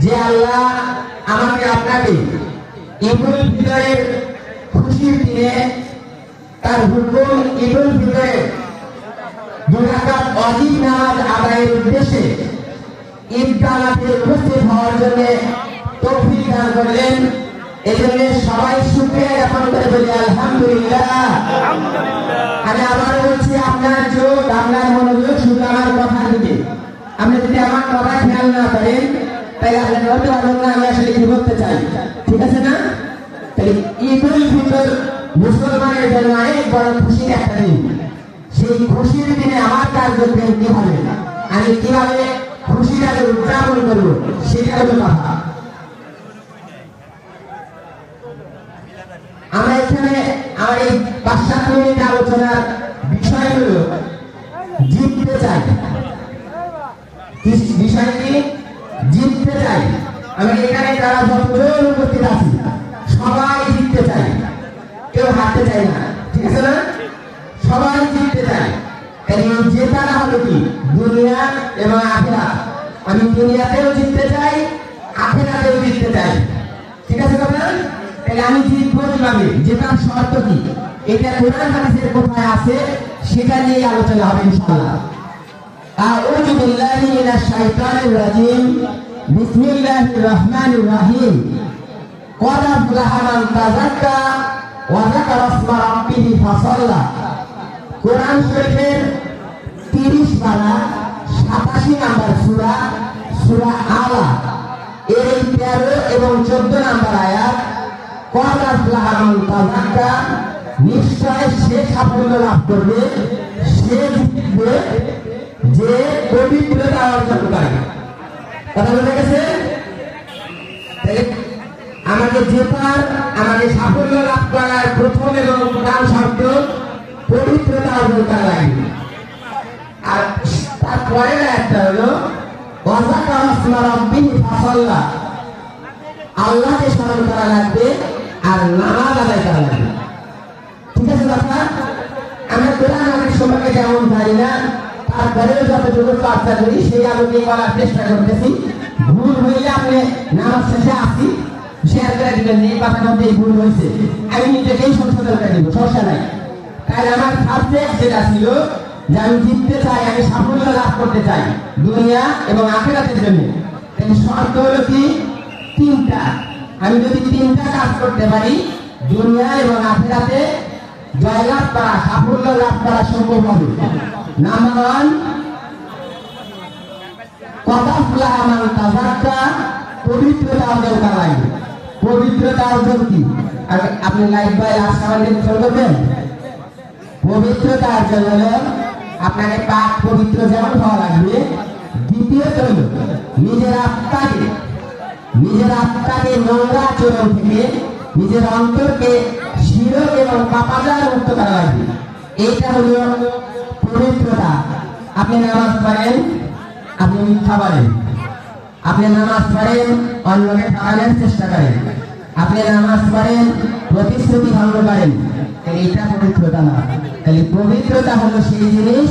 যে আল্লাহ আমাকে আপনাকে ঈদুল ফিতরের খুশির দিনে তার হুকুম ঈদুল ফিতরের 2 রাকাত ওয়াজিব নামাজ আদায়ের উদ্দেশ্যে ঈদগাহ মাঠে উপস্থিত হওয়ার জন্য তৌফিক দান করলেন। এজন্য সবাই শুকরিয়া জ্ঞাপন করে বলি আলহামদুলিল্লাহ। আমি আবার বলছি, আপনার চোখ আপনার মনোযোগ শুধু আমার কথার দিকে। আপনি যদি আমার কথা খেয়াল না করেন তাহলে আপনি বলতে পারবেন না আমি আসলে কি বলতে চাই। ঠিক আছে না? তাই ঈদুল ফিতর মুসলমানের জন্য অনেক বড় খুশির একটা দিন। সেই খুশির দিনে আমার কার্যক্রম কি হবে, আমি কিভাবে খুশিটাকে উদযাপন করবো, সেটা হলো কথা। আমরা এখানে আমার এই 5-7 মিনিট আলোচনার বিষয় হলো জিততে চাই। বিষয়টি জিততে চাই। আমরা এখানে যারা যতজন উপস্থিত আছি সবাই জিততে চাই, কেউ হারতে চাই না। ঠিক আছে না? সবাই জিততে চাই। জেতাটা হলো কি দুনিয়া এবং আখিরাত। আমি দুনিয়াতেও জিততে চাই, আখিরাতেও জিততে চাই। ঠিক আছে কথা? তাহলে আমি জিতবো কিভাবে, জেতার শর্ত কি, এটা কোরআন হাদিসের কোথায় আছে সেটা নিয়ে আলোচনা হবে ইনশাআল্লাহ। আউযু বিল্লাহি মিনাশ শাইতানির রাজিম। বিসমিল্লাহির রহমানির রহিম। ক্বাদ আফলাহা মান তাযাক্কা ওয়া যাকারা ইসমা রাব্বিহি ফাসাল্লা। কোরআন শরীফের 30 পারা 87 নম্বর সূরা, সূরা আলা এর 13 এবং 14 নম্বর আয়াত। ক্বাদ আফলাহা মান তাযাক্কা, নিশ্চয় সে সাফল্য লাভ করবে, সে জিতবে যে পবিত্রতা অর্জন করে। কথা বুঝে গেছে? আমাকে জেতার, আমাকে সাফল্য লাভ করার প্রথম এবং প্রধান শর্ত পবিত্রতা অর্জন করা লাগবে। আর তারপরে একটা হলো আল্লাহকে স্মরণ করা লাগবে আর নামাজ আদায় করা লাগবে। ঠিক আছে কথা? আমরা কোরআন হাদিস সম্পর্কে যেমন জানি না, তারপরেও যতটুকু চর্চা করি সেই আলোকে করার চেষ্টা করতেছি। ভুল হইলে আপনি নামাজ শেষে আসি শেয়ার করে দিবেন, এই কথার মধ্যে ভুল হয়েছে, আমি নিজেকেই সংশোধন করে দিব, সমস্যা নাই। তাই আমার সাবজেক্ট যেটা ছিল যে আমি জিততে চাই, আমি সাফল্য লাভ করতে চাই দুনিয়া এবং আখিরাতের জন্য। শর্ত হলো কি 3টা। আমি যদি 3টা কাজ করতে পারি দুনিয়া এবং আখিরাতে জয়লাভ করা, সাফল্য লাভ করা সম্ভব হবে। নাম্বার 1, ক্বাদ আফলাহা মান তাযাক্কা, পবিত্রতা অর্জন করা লাগবে। পবিত্রতা অর্জন কি? আপনি লাইফ বাই লাস্ট আমাদের চলবেন। পবিত্রতা অর্জন হলো আপনাকে পাক পবিত্র যেমন হওয়া লাগবে, দ্বিতীয়ত হলো নিজের আত্মাকে নোংরা আচরণ থেকে, নিজের অন্তরকে শিরক এবং পাপাচার মুক্ত করা লাগবে। এইটা হলো পবিত্রতা। আপনি নামাজ পড়েন, আপনি মিথ্যা বলেন। আপনি নামাজ পড়েন, অন্যকে ঠকানোর চেষ্টা করেন। আপনি নামাজ পড়েন, প্রতিশ্রুতি ভঙ্গ করেন। এইটা পবিত্রতা না। তাহলে পবিত্রতা হলো সেই জিনিস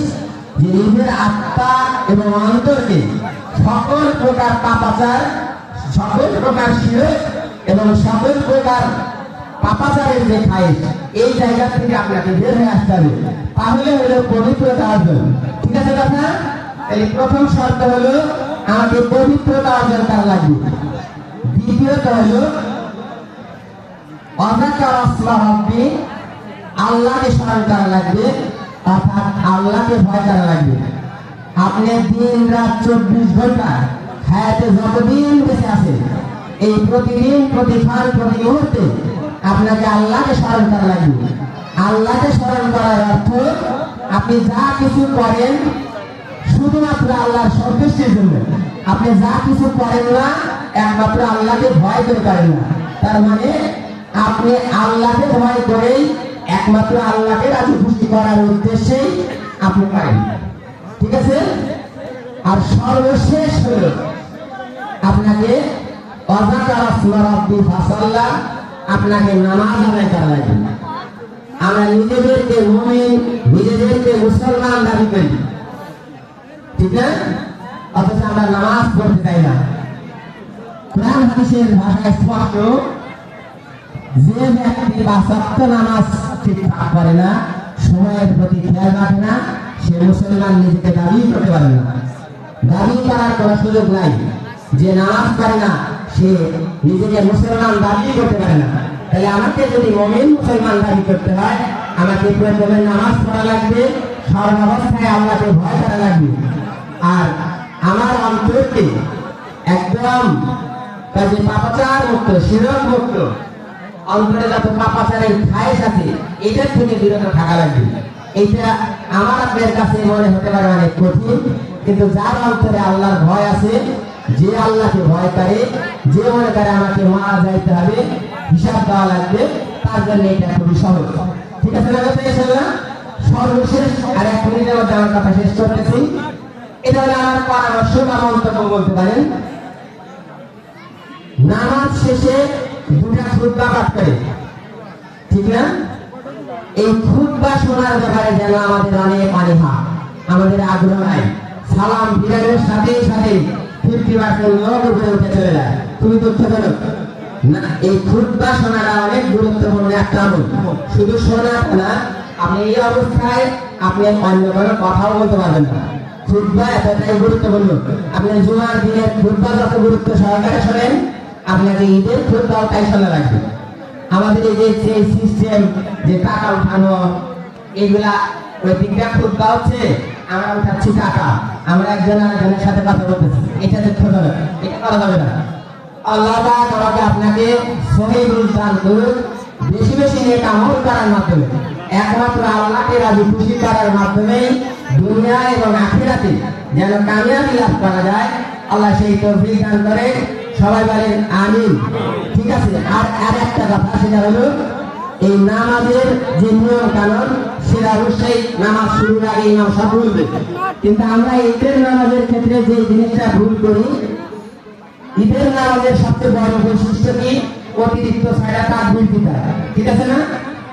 যে নিজের আত্মা এবং অন্তরকে সকল প্রকার পাপাচার, সকল প্রকার শিরক এবং সকল প্রকার পাপাচারের যে খায়েশ, এই জায়গা থেকে আপনাকে বের হয়ে আসতে হবে। তাহলে হলো পবিত্রতা অর্জন। ঠিক আছে কথা? তাহলে প্রথম শর্ত হলো আমাকে পবিত্রতা অর্জন করা লাগবে। দ্বিতীয়ত হলো আল্লাহকে স্মরণ করা লাগবে, অর্থাৎ আল্লাহকে ভয় করা লাগবে। আপনি দিন রাত 24 ঘন্টা হায়াতে যতদিন বেঁচে আছেন, এই প্রতিদিন, প্রতি ক্ষণ, প্রতি মুহূর্তে আপনাকে আল্লাহকে স্মরণ করা লাগবে। আল্লাহকে স্মরণ করার অর্থ আপনি যা কিছু করেন শুধুমাত্র আল্লাহর সন্তুষ্টির জন্য। আপনি যা কিছু করেন না একমাত্র আল্লাহকে ভয় করে করেন না। তার মানে আপনি আল্লাহকে ভয় করেই একমাত্র আল্লাহকে রাজি খুশি করার উদ্দেশ্যেই আপনি করেন। ঠিক আছে? আর সর্বশেষ হলো আপনাকে আপনাকে নামাজ আদায় করা লাগবে। আমরা নিজেদেরকে মুমিন, নিজেদেরকে মুসলমান দাবি করি, ঠিক না? অথচ আমরা নামাজ পড়তে চাই না। কোরআন হাদিসের ভাষায় স্পষ্ট, যে ব্যক্তি বা সপ্ত নামাজ ঠিকঠাক করে না, সময়ের প্রতি খেয়াল রাখে না, সে মুসলমান নিজেকে দাবি করতে পারে না। দাবি করার কোনো সুযোগ নাই। যে নামাজ পড়ে না সে নিজেকে মুসলমান দাবি করতে পারে না। তাহলে আমাকে যদি মুমিন মুসলমান দাবি করতে হয়, আমাকে প্রথমে নামাজ পড়া লাগবে, সর্বাবস্থায় আল্লাহকে ভয় করা লাগবে, আর আমার অন্তরকে একদম কাজে পাপাচার মুক্ত, শিরক মুক্ত, অন্তরে যত পাপাচারের খায়েশ আছে এটার থেকে বিরত থাকা লাগবে। এটা আমার আপনার কাছে মনে হতে পারে অনেক কঠিন, কিন্তু যার অন্তরে আল্লাহর ভয় আছে, যে আল্লাহকে ভয় করে, যে মনে করে আমাকে মারা যাইতে হবে, হিসাব দেওয়া লাগবে, তার জন্য এটা খুবই সহজ। ঠিক আছে না? সর্বশেষ আর 1 মিনিটের মধ্যে আমার কথা শেষ করতেছি। এটা হলো আমার পরামর্শ বা মন্তব্য বলতে পারেন। নামাজ শেষে 2টা খুতবা পাঠ করে, ঠিক না? এই খুতবা শোনার ব্যাপারে যেন আমাদের অনেক অনীহা, আমাদের আগ্রহ নাই। সালাম ফিরানোর সাথে সাথে 50% লোক উপরে উঠে চলে যায়। তুমি দুঃখজনক না, এই খুতবা শোনাটা অনেক গুরুত্বপূর্ণ একটা আমল। শুধু শোনা না, আপনি এই অবস্থায় আপনি অন্য কোনো কথাও বলতে পারবেন না। খুতবা এতটাই গুরুত্বপূর্ণ। আপনি জুমার দিনের খুতবা যত গুরুত্ব সহকারে শোনেন, আপনাকে ঈদের খুতবাও তাই শোনা লাগবে। আমাদের এই যে সিস্টেম, যে টাকা উঠানো, এগুলা ওই দিকটা খুতবা হচ্ছে, আমরা উঠাচ্ছি টাকা, আমরা একজন আরেকজনের সাথে কথা বলতেছি, এটা দেখতে হবে, এটা করা যাবে না। আল্লাহ পাক আমাকে আপনাকে সহিহ দান করুন, বেশি বেশি নেক আমল করার মাধ্যমে, একমাত্র আল্লাহকে রাজি খুশি করার মাধ্যমে দুনিয়া এবং আখিরাতে যেন কামিয়াবি লাভ করা যায়, আল্লাহ সেই তৌফিক দান করে। সবাই বলেন আমিন। ঠিক আছে, আর একটা কথা, সেটা হলো এই নামাজের যে নিয়ম কানুন, সেটা অবশ্যই নামাজ শুরুর আগে ইমাম সাহেব বলবে। কিন্তু আমরা ঈদের নামাজের ক্ষেত্রে যে জিনিসটা ভুল করি, ঈদের নামাজের সবচেয়ে বড় বৈশিষ্ট্য কি? অতিরিক্ত 6টা তাকবীর দিতে হয়। ঠিক আছে না?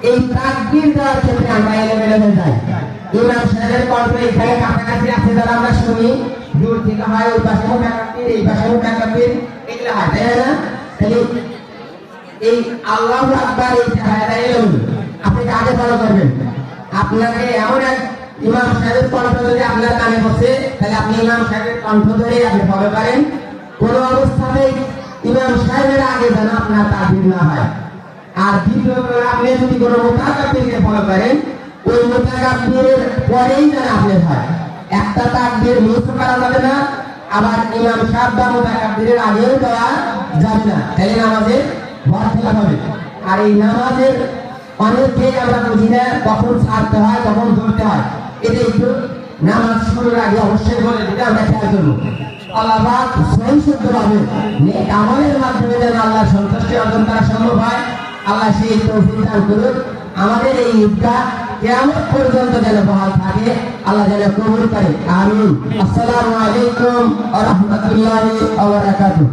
এই তাকবীর দেওয়ার ক্ষেত্রে আমরা এলোমেলো হয়ে যাই। ইমাম সাহেবের কণ্ঠ এখানে কাছাকাছি আছে, যারা আমরা শুনি, দূর থেকে হয় ওই পাশেও তাকবীর, এই পাশেও তাকবীর, এগুলো হয়, তাই না? তাহলে এই আল্লাহু আকবার, এই জায়গাটা এলোমেলো। আপনি কাকে ফলো করবেন? আপনাকে এমন এক ইমাম সাহেবের কণ্ঠ যদি আপনার কানে বসে, তাহলে আপনি ইমাম সাহেবের কণ্ঠ ধরে আপনি ফলো করেন। কোন অবস্থাতেই ইমাম সাহেবের আগে যেন আপনার তাকবীর না হয়। আর দ্বিতীয়, আপনি যদি কোনো মুতাকাব্বিরকে ফলো করেন, ওই মুতাকাব্বিরের পরেই যেন আপনার হয়। একটা তাকবীর মিস করা যাবে না, আবার ইমাম সাহেব বা মুতাকাব্বিরের আগেও দেওয়া যাবে না, তাহলে নামাজের বরখেলাপ হবে। আর এই নামাজের অনেকেই আমরা বুঝি না কখন ছাড়তে হয়, কখন ধরতে হয়। এটা একটু নামাজ শুরুর আগে অবশ্যই বলে দিতে আমরা খেয়াল করবো। আল্লাহ পাক সহিষ্ণুভাবে নেক আমলের মাধ্যমে যেন আল্লাহর সন্তুষ্টি অর্জন করা সম্ভব হয়, আল্লাহ সেই তৌফিক দান করুন। আমাদের এই ঈদগাহ কিয়ামত পর্যন্ত যেন বহাল থাকে, আল্লাহ যেন কবুল করে। আমিন। আসসালামু আলাইকুম ওয়া রাহমাতুল্লাহি ওয়া বারাকাতুহু।